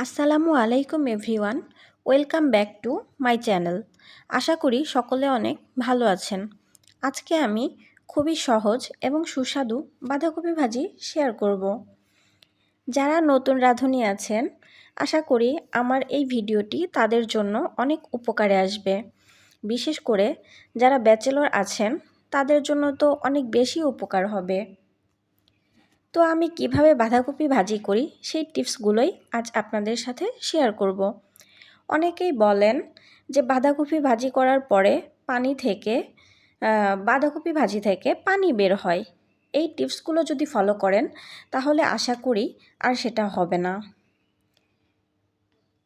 আসসালামু আলাইকুম everyone, welcome back to my channel. আশা করি সকলে অনেক ভালো আছেন। আজকে আমি খুবই সহজ এবং সুস্বাদু বাঁধাকপি ভাজি শেয়ার করব। যারা নতুন রাঁধুনি আছেন, আশা করি আমার এই ভিডিওটি তাদের জন্য অনেক উপকারে আসবে। বিশেষ করে যারা ব্যাচেলর আছেন তাদের জন্য তো অনেক বেশি উপকার হবে। তো আমি কিভাবে বাঁধাকপি ভাজি করি সেই টিপসগুলোই আজ আপনাদের সাথে শেয়ার করব। অনেকেই বলেন যে বাঁধাকপি ভাজি করার পরে বাঁধাকপি ভাজি থেকে পানি বের হয়। এই টিপসগুলো যদি ফলো করেন তাহলে আশা করি আর সেটা হবে না।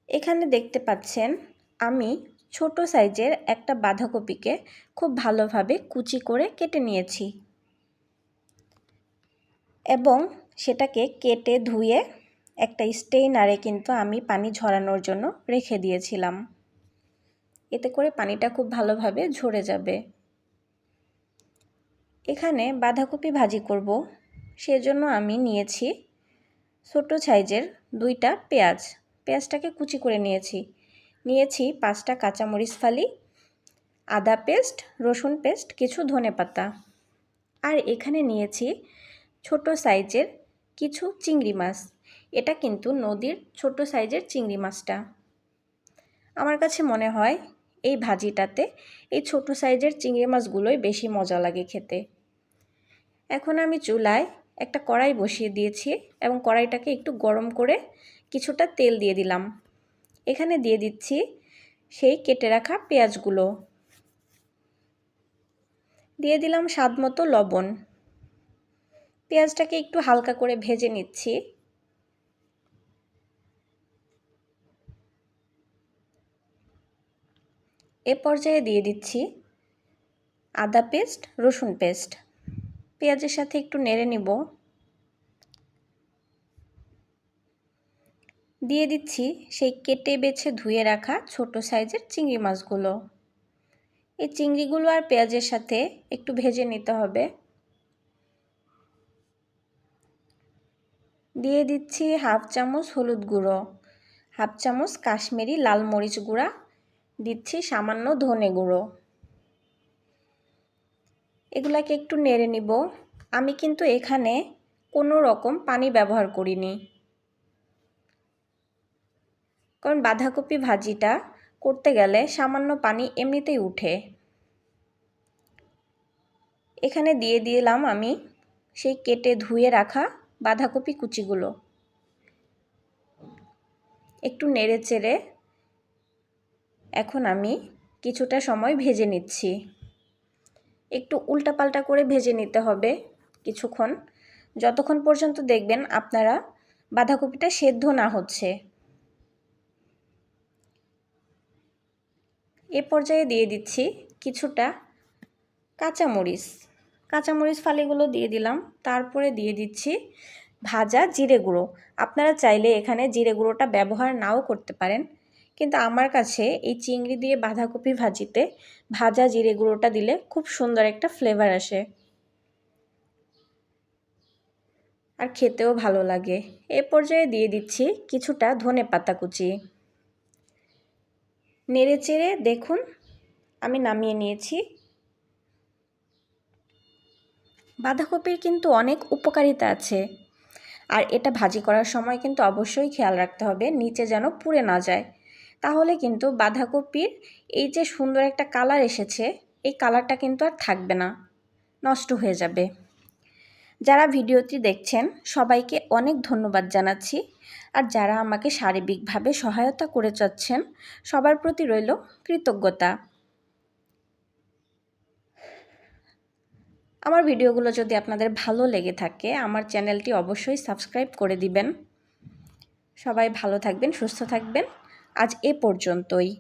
এখানে দেখতে পাচ্ছেন আমি ছোট সাইজের একটা বাঁধাকপিকে খুব ভালোভাবে কুচি করে কেটে নিয়েছি এবং সেটাকে কেটে ধুয়ে একটা স্টেইনারে কিন্তু আমি পানি ঝরানোর জন্য রেখে দিয়েছিলাম। এতে করে পানিটা খুব ভালোভাবে ঝরে যাবে। এখানে বাঁধাকপি ভাজি করব, সেজন্য আমি নিয়েছি ছোট সাইজের 2টা পেঁয়াজ। পেঁয়াজটাকে কুচি করে নিয়েছি। 5টা কাঁচামরিচ ফালি, আদা পেস্ট, রসুন পেস্ট, কিছু ধনেপাতা। আর এখানে নিয়েছি ছোট সাইজের কিছু চিংড়ি মাছ। এটা কিন্তু নদীর ছোট সাইজের চিংড়ি মাছটা। আমার কাছে মনে হয় এই ভাজিটাতে এই ছোট সাইজের চিংড়ি মাছগুলোই বেশি মজা লাগে খেতে। এখন আমি চুলায় একটা কড়াই বসিয়ে দিয়েছি এবং কড়াইটাকে একটু গরম করে কিছুটা তেল দিয়ে দিলাম। এখানে দিয়ে দিচ্ছি সেই কেটে রাখা পেঁয়াজগুলো। দিয়ে দিলাম স্বাদমতো লবণ। পেঁয়াজটাকে একটু হালকা করে ভেজে নিচ্ছি। এ পর্যায়ে দিয়ে দিচ্ছি আদা পেস্ট, রসুন পেস্ট। পেঁয়াজের সাথে একটু নেড়ে নিব। দিয়ে দিচ্ছি সেই কেটে বেছে ধুয়ে রাখা ছোট সাইজের চিংড়ি মাছগুলো। এই চিংড়িগুলো আর পেঁয়াজের সাথে একটু ভেজে নিতে হবে। দিয়ে দিচ্ছি হাফ চামচ হলুদ গুঁড়ো, হাফ চামচ কাশ্মীরি লাল মরিচ গুঁড়া, দিচ্ছি সামান্য ধনে গুঁড়ো। এগুলাকে একটু নেড়ে নিব। আমি কিন্তু এখানে কোনো রকম পানি ব্যবহার করিনি, কারণ বাঁধাকপি ভাজিটা করতে গেলে সামান্য পানি এমনিতেই উঠে। এখানে দিয়ে দিলাম আমি সেই কেটে ধুয়ে রাখা বাঁধাকপি কুচিগুলো। একটু নেড়ে চেড়ে এখন আমি কিছুটা সময় ভেজে নিচ্ছি। একটু উল্টাপাল্টা করে ভেজে নিতে হবে কিছুক্ষণ, যতক্ষণ পর্যন্ত দেখবেন আপনারা বাঁধাকপিটা সেদ্ধ না হচ্ছে। এ পর্যায়ে দিয়ে দিচ্ছি কিছুটা কাঁচামরিচ ফালিগুলো দিয়ে দিলাম। তারপরে দিয়ে দিচ্ছি ভাজা জিরে গুঁড়ো। আপনারা চাইলে এখানে জিরে গুঁড়োটা ব্যবহার নাও করতে পারেন, কিন্তু আমার কাছে এই চিংড়ি দিয়ে বাঁধাকপি ভাজিতে ভাজা জিরে গুঁড়োটা দিলে খুব সুন্দর একটা ফ্লেভার আসে আর খেতেও ভালো লাগে। এ পর্যায়ে দিয়ে দিচ্ছি কিছুটা ধনেপাতা কুচি। নেড়ে চেড়ে দেখুন আমি নামিয়ে নিয়েছি। বাঁধাকপির কিন্তু অনেক উপকারিতা আছে, আর এটা ভাজি করার সময় কিন্তু অবশ্যই খেয়াল রাখতে হবে নিচে যেন পুড়ে না যায়। তাহলে কিন্তু বাঁধাকপির এই যে সুন্দর একটা কালার এসেছে, এই কালারটা কিন্তু আর থাকবে না, নষ্ট হয়ে যাবে। যারা ভিডিওটি দেখছেন সবাইকে অনেক ধন্যবাদ জানাচ্ছি, আর যারা আমাকে শারীরিকভাবে সহায়তা করে যাচ্ছেন সবার প্রতি রইল কৃতজ্ঞতা। আমার ভিডিওগুলো যদি আপনাদের ভালো লেগে থাকে আমার চ্যানেলটি অবশ্যই সাবস্ক্রাইব করে দিবেন। সবাই ভালো থাকবেন, সুস্থ থাকবেন। আজ এ পর্যন্তই।